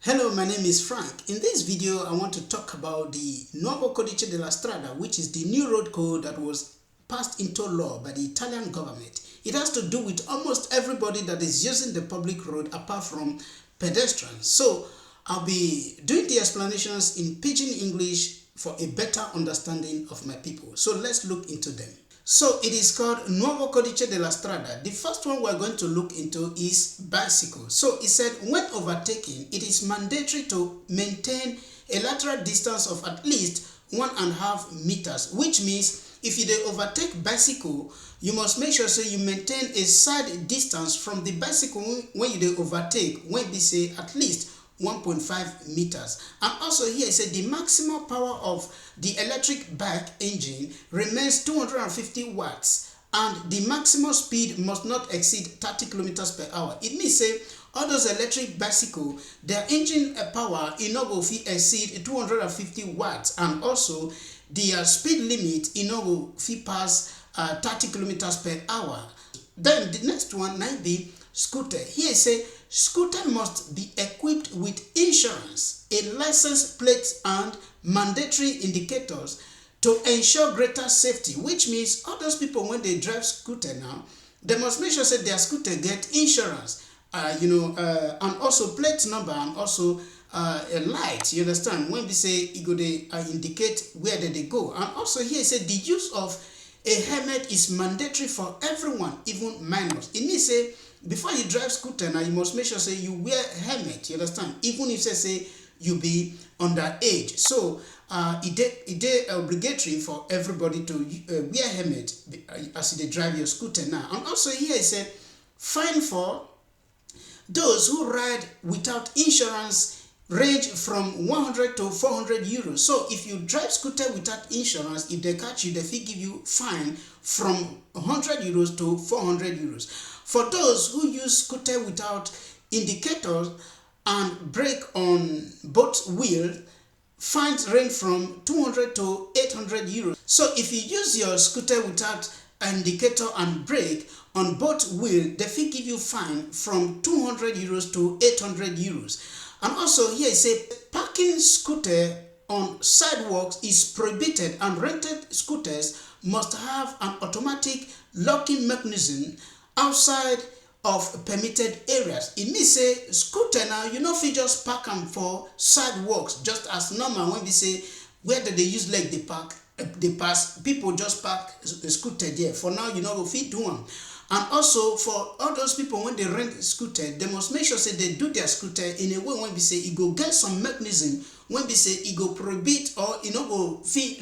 Hello, my name is Frank. In this video, I want to talk about the nuovo codice della strada, which is the new road code that was passed into law by the Italian government. It has to do with almost everybody that is using the public road apart from pedestrians. So I'll be doing the explanations in pidgin English for a better understanding of my people. So let's look into them. So it is called nuovo codice della strada. The first one we're going to look into is bicycle. So it said when overtaking, it is mandatory to maintain a lateral distance of at least 1.5 meters, which means if you overtake bicycle, you must make sure you maintain a side distance from the bicycle when you overtake, when they say at least 1.5 meters. And also here it said the maximum power of the electric bike engine remains 250 watts and the maximum speed must not exceed 30 kilometers per hour. It means say all those electric bicycle, their engine power will exceed 250 watts, and also their speed limit will pass 30 kilometers per hour. Then the next one might be scooter. Here it say scooter must be equipped with insurance, a license plate and mandatory indicators to ensure greater safety, which means all those people when they drive scooter now, they must make sure that their scooter get insurance, and also plate number, and also a light, you understand, when we say it go they indicate where they go. And also here it said the use of a helmet is mandatory for everyone, even minors. It means say before you drive scooter now, you must make sure say you wear helmet, you understand, even if say you be underage. So it is obligatory for everybody to wear helmet as they drive your scooter now. And also here it said fine for those who ride without insurance range from 100 to 400 euros. So if you drive scooter without insurance, if they catch you, they will give you fine from 100 euros to 400 euros. For those who use scooter without indicators and brake on both wheels, fines range from 200 to 800 euros. So if you use your scooter without indicator and brake on both wheels, they will give you fine from 200 euros to 800 euros. And also here it says parking scooter on sidewalks is prohibited, and rented scooters must have an automatic locking mechanism outside of permitted areas. It means say scooter now, you know, if you just park them for sidewalks just as normal. When we say where do they use like they park, they pass, people just park the scooter there. For now, you know, if you do them. And also for all those people when they rent scooter, they must make sure say they do their scooter in a way when we say it go get some mechanism, when we say it go prohibit or go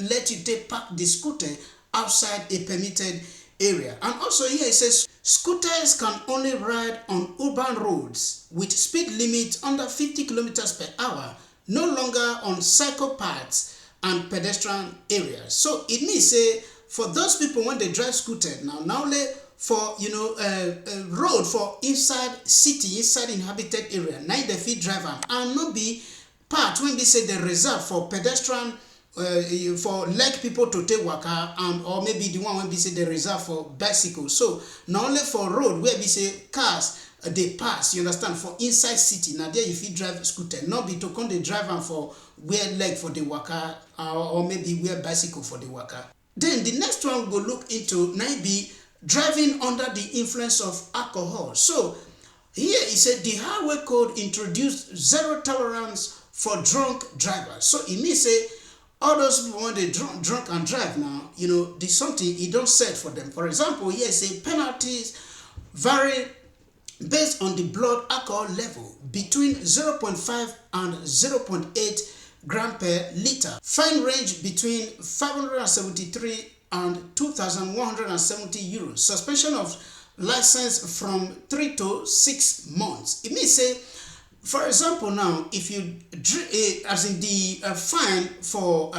let you take park the scooter outside a permitted area. And also here it says scooters can only ride on urban roads with speed limit under 50 kilometers per hour, no longer on cycle paths and pedestrian areas. So it means say for those people when they drive scooter now only for road for inside city, inside inhabited area, now they fit drive and not be part when they say they reserve for pedestrian, for leg people to take waka, and or maybe the one when we say they reserve for bicycle. So not only for road where we say cars they pass, you understand, for inside city, now there you fit drive scooter, not be to come they drive and for wear leg for the waka, or maybe wear bicycle for the waka. Then the next one we'll look into might be driving under the influence of alcohol. So here it said the highway code introduced zero tolerance for drunk drivers. So it means say all those people when they drunk and drive now, there's something it don't set for them. For example, here it say penalties vary based on the blood alcohol level between 0.5 and 0.8 gram per liter. Fine range between 573 and 2,170 euros. Suspension of license from 3 to 6 months. It means say, for example, now if you as in the fine for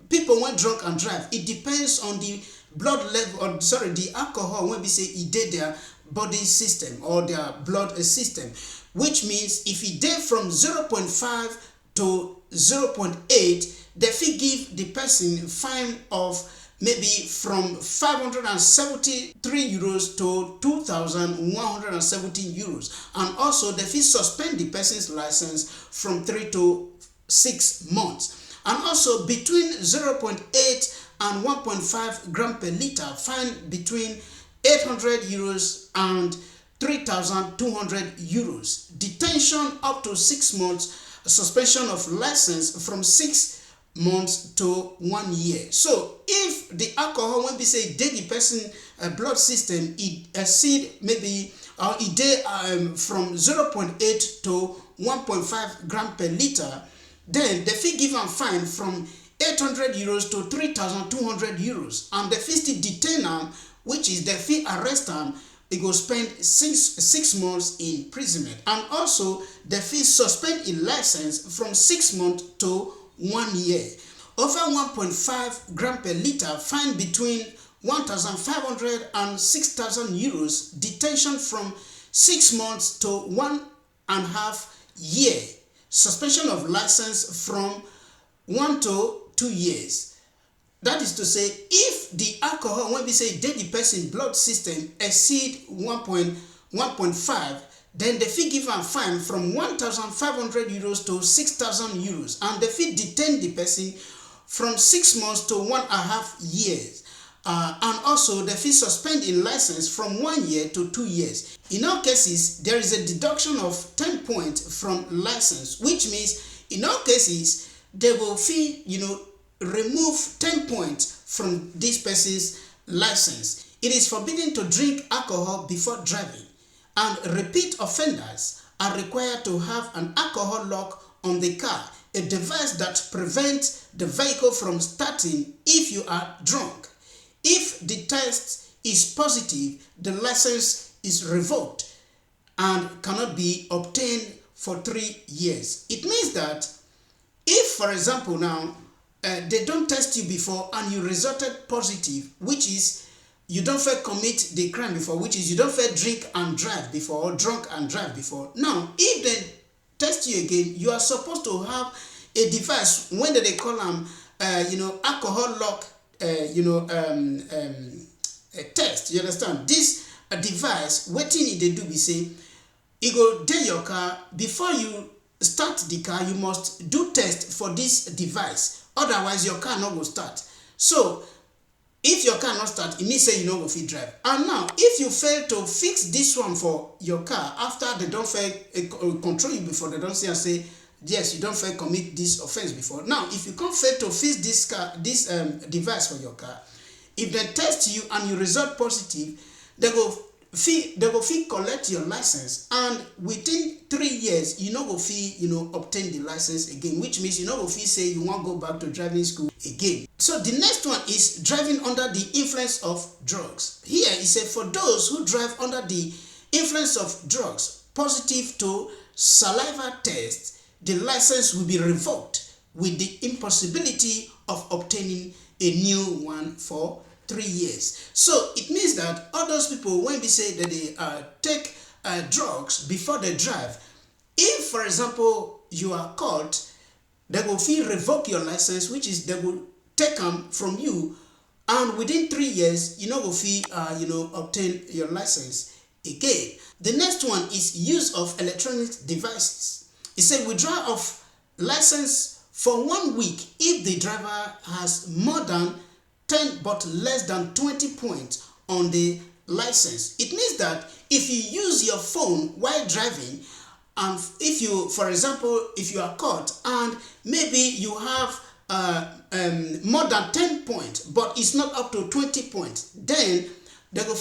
people when drunk and drive, it depends on the blood level, or the alcohol when we say it did their body system or their blood system, which means if it did from 0.5 to 0.8, they will give the person fine of maybe from 573 euros to 2,117 euros. And also they fit suspend the person's license from 3 to 6 months. And also between 0.8 and 1.5 gram per liter, fine between 800 euros and 3,200 euros. Detention up to 6 months, suspension of license from 6 months to 1 year. So if the alcohol, when we say dey the person blood system, it exceed maybe or it dey from 0.8 to 1.5 gram per liter, then the fee give am fine from 800 euros to 3,200 euros, and the fee still detain am, which is the fee arrest am. It go spend six months in imprisonment, and also the fee suspend a license from 6 months to 1 year. Over 1.5 gram per liter, fine between 1,500 and 6,000 euros, detention from 6 months to 1.5 year, suspension of license from 1 to 2 years. That is to say, if the alcohol, when we say dey the person blood system, exceed 1.5, then the fee give am fine from 1,500 euros to 6,000 euros, and the fee detain the person from 6 months to 1.5 years. And also the fee suspend a license from 1 year to 2 years. In all cases, there is a deduction of 10 points from license, which means in all cases they will fee, remove 10 points from this person's license. It is forbidden to drink alcohol before driving, and repeat offenders are required to have an alcohol lock on the car, a device that prevents the vehicle from starting if you are drunk. If the test is positive, the license is revoked and cannot be obtained for 3 years. It means that if, for example, now they don't test you before and you resulted positive, which is you don't fair commit the crime before, which is you don't fair drink and drive before, or drunk and drive before. Now, if they test you again, you are supposed to have a device, when they call them, alcohol lock, a test. You understand? This device, what you need to do, we say, you go dey your car. Before you start the car, you must do test for this device. Otherwise, your car not go start. So, if your car not start, it means say you no go fit drive. And now, if you fail to fix this one for your car, after they don't fail control you before, they don't say, yes, you don't fail commit this offense before. Now, if you can't fail to fix this device for your car, if they test you and you result positive, they go fee collect your license, and within 3 years you no go fee obtain the license again, which means you no go fee say you want go back to driving school again. So the next one is driving under the influence of drugs. Here it says, for those who drive under the influence of drugs positive to saliva test, the license will be revoked with the impossibility of obtaining a new one for 3 years. So it means that all those people, when we say that they take drugs before they drive, if, for example, you are caught, they will revoke your license, which is they will take them from you, and within 3 years, you know, will obtain your license again. The next one is use of electronic devices. It said withdrawal of license for 1 week if the driver has more than 10 but less than 20 points on the license. It means that if you use your phone while driving, and if you, for example, if you are caught and maybe you have more than 10 points but it's not up to 20 points, then they will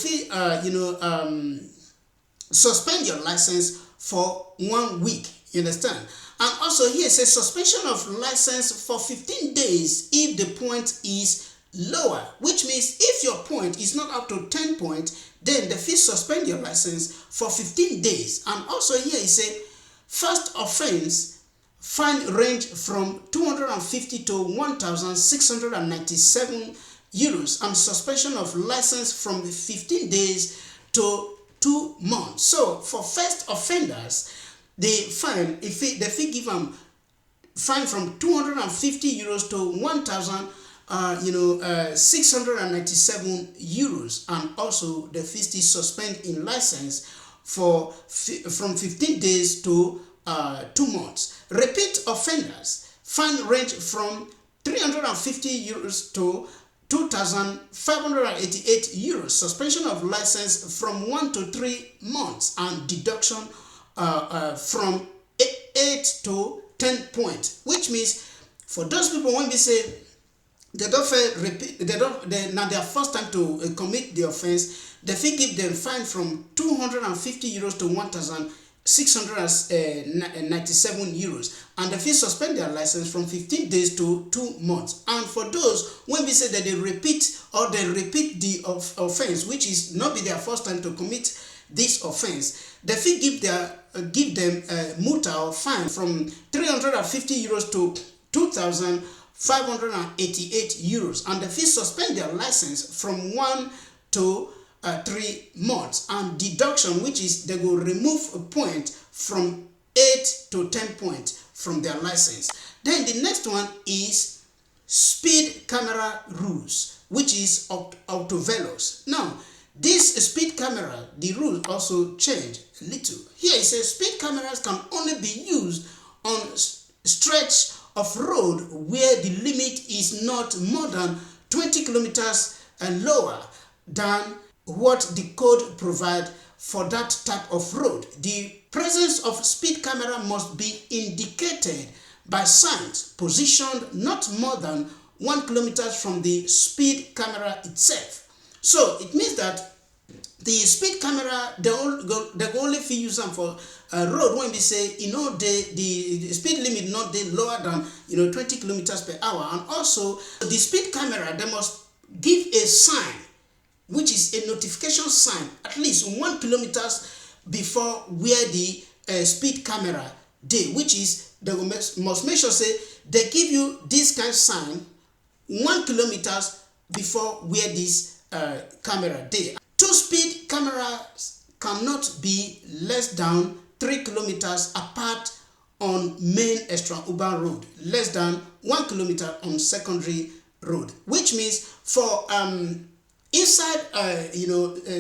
suspend your license for 1 week. You understand? And also here it says suspension of license for 15 days if the point is lower, which means if your point is not up to 10 points, then the fee suspend your license for 15 days. And also here it says first offense fine range from 250 to 1,697 euros, and suspension of license from 15 days to 2 months. So for first offenders, the fee give them fine from 250 euros to 1,697 697 euros, and also the fee is suspend in license for from 15 days to 2 months. Repeat offenders, fine range from 350 euros to 2,588 euros. Suspension of license from 1 to 3 months, and deduction from 8 to 10 points. Which means for those people, when we say they don't repeat, now their first time to commit the offense, the fee give them fine from 250 euros to 1,697 euros, and the fee suspend their license from 15 days to 2 months. And for those, when we say that they repeat the offense, which is not be their first time to commit this offense, the fee give them multa or fine from 350 euros to 2,588 euros, and the fee suspend their license from 1 to 3 months, and deduction, which is they will remove a point from 8 to 10 points from their license. Then the next one is speed camera rules, which is autovelos. Now, this speed camera, the rules also change a little. Here it says speed cameras can only be used on stretch of road where the limit is not more than 20 kilometers and lower than what the code provides for that type of road. The presence of speed camera must be indicated by signs positioned not more than 1 kilometer from the speed camera itself. So it means that the speed camera, they only use them for a road when we say, the speed limit not lower than 20 kilometers per hour. And also the speed camera, they must give a sign, which is a notification sign, at least 1 kilometers before where the speed camera day, which is they must make sure say they give you this kind of sign 1 kilometers before where this camera day. 2 speed cameras cannot be less than 3 kilometers apart on main extra-urban road, less than 1 kilometer on secondary road. Which means for inside a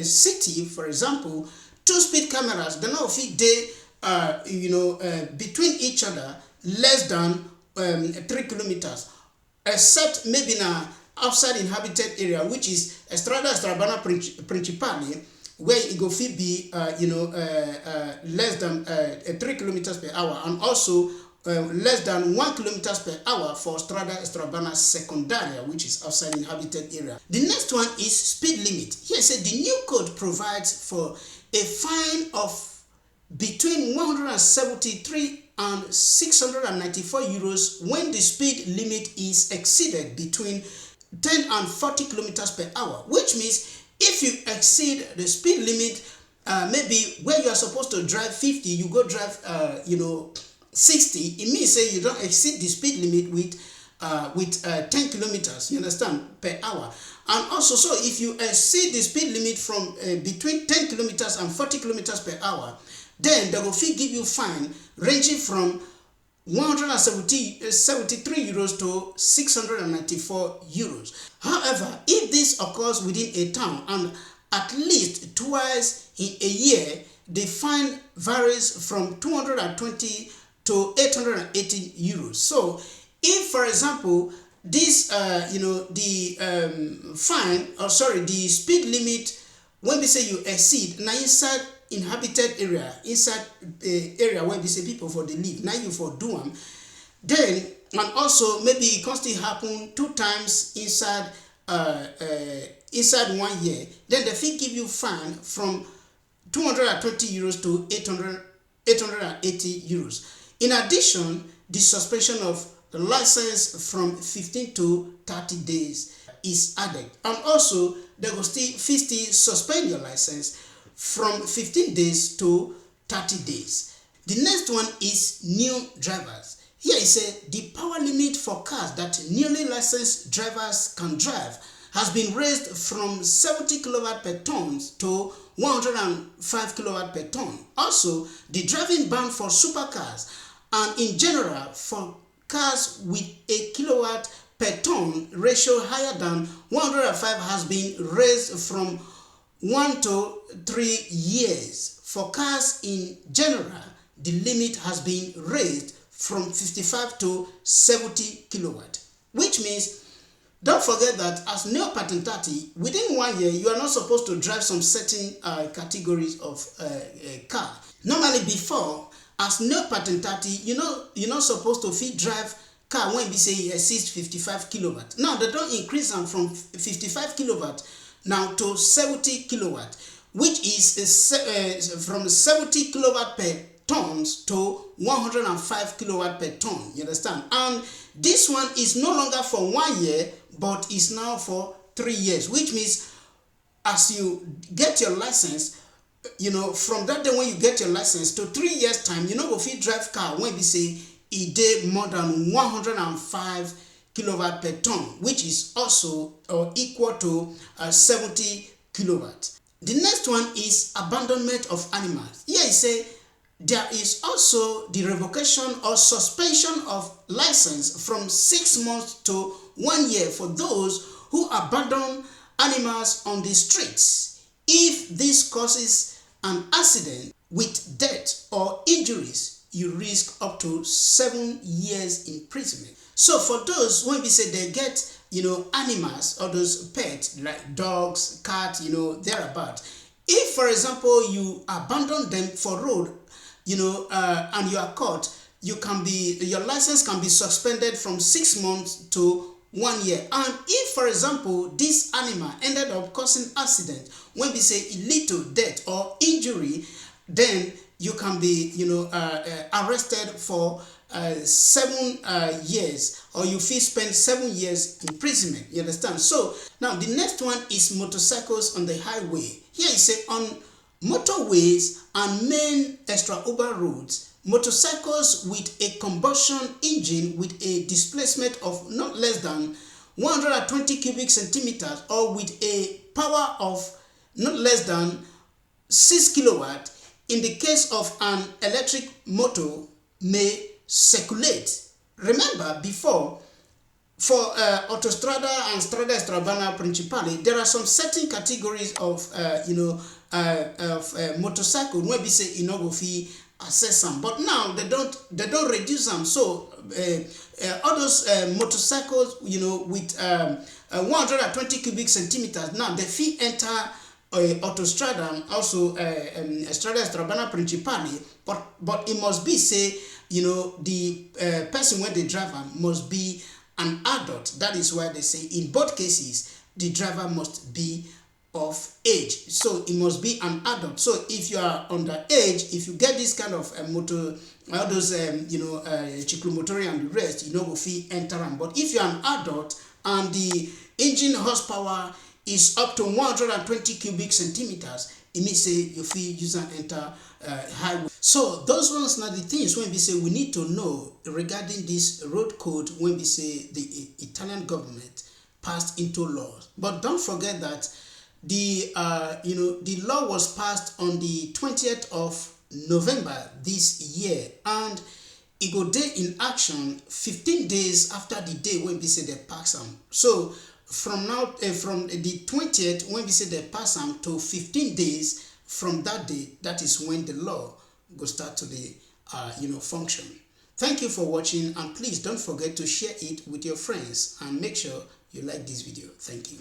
city, for example, 2 speed cameras, they not fit between each other less than 3 kilometers, except maybe now outside inhabited area, which is strada principale, where it go fit be less than 3 kilometers per hour, and also less than 1 kilometers per hour for strada secondaria, which is outside inhabited area. The next one is speed limit. Here it said the new code provides for a fine of between 173 and 694 euros when the speed limit is exceeded between 10 and 40 kilometers per hour. Which means if you exceed the speed limit, maybe where you are supposed to drive 50, you go drive 60. It means say you don't exceed the speed limit with 10 kilometers, you understand, per hour. And also, so if you exceed the speed limit from between 10 kilometers and 40 kilometers per hour, then they will give you fine ranging from 173 euros to 694 euros. However, if this occurs within a town and at least twice in a year, the fine varies from 220 to 880 euros. So if, for example, this the speed limit, when we say you exceed, now inside inhabited area, inside area where we say people for the live, now you for do them, then, and also maybe it can still happen 2 times inside inside 1 year, then the fee give you fine from 220 euros to 880 euros. In addition, the suspension of the license from 15 to 30 days is added, and also they will still suspend your license from 15 days to 30 days. The next one is new drivers. Here it says the power limit for cars that newly licensed drivers can drive has been raised from 70 kW per ton to 105 kW per ton. Also, the driving ban for supercars and in general for cars with a kilowatt per ton ratio higher than 105 has been raised from 1 to 3 years. For cars in general, the limit has been raised from 55 to 70 kilowatt, which means don't forget that as neo patentati, within 1 year, you are not supposed to drive some certain categories of car. Normally before, as neo patentati, you're not supposed to fit drive car when we say it exceeds 55 kilowatt. Now they don't increase them from 55 kilowatt now to 70 kilowatt, which is from 70 kilowatt per tons to 105 kilowatt per ton. You understand? And this one is no longer for 1 year, but is now for 3 years, which means as you get your license, from that day when you get your license to 3 years time, go fit drive car when we say it did more than 105 kilowatt per ton, which is also or equal to 70 kilowatt. The next one is abandonment of animals. Here I say there is also the revocation or suspension of license from 6 months to 1 year for those who abandon animals on the streets. If this causes an accident with death or injuries, you risk up to 7 years imprisonment. So for those, when we say they get, animals or those pets like dogs, cats, thereabout. If, for example, you abandon them for road, and you are caught, your license can be suspended from 6 months to 1 year. And if, for example, this animal ended up causing accident, when we say it lead to death or injury, then you can be, arrested for 7 years, or you feel spend 7 years imprisonment. You understand? So now the next one is motorcycles on the highway. Here you say on motorways and main extra urban roads, motorcycles with a combustion engine with a displacement of not less than 120 cubic centimeters or with a power of not less than 6 kilowatt in the case of an electric motor may circulate. Remember before, for autostrada and strada extraurbana principally, there are some certain categories of motorcycle when we say go fit access them, but now they don't reduce them. So all those motorcycles with 120 cubic centimeters, now they fit enter autostrada and also strada extraurbana principally, but it must be say the person when they drive must be an adult. That is why they say in both cases the driver must be of age, so it must be an adult. So if you are underage, if you get this kind of motor, all those cyclomotor and the rest, go fit enter them. But if you are an adult and the engine horsepower is up to 120 cubic centimeters, it means say you fit use and enter highway. So those ones are the things when we say we need to know regarding this road code when we say the Italian government passed into law. But don't forget that the law was passed on the 20th of November this year, and it go day in action 15 days after the day when we say they pass them. So from now, from the 20th when we say they pass them to 15 days from that day, that is when the law go start to the function. Thank you for watching, and please don't forget to share it with your friends and make sure you like this video. Thank you.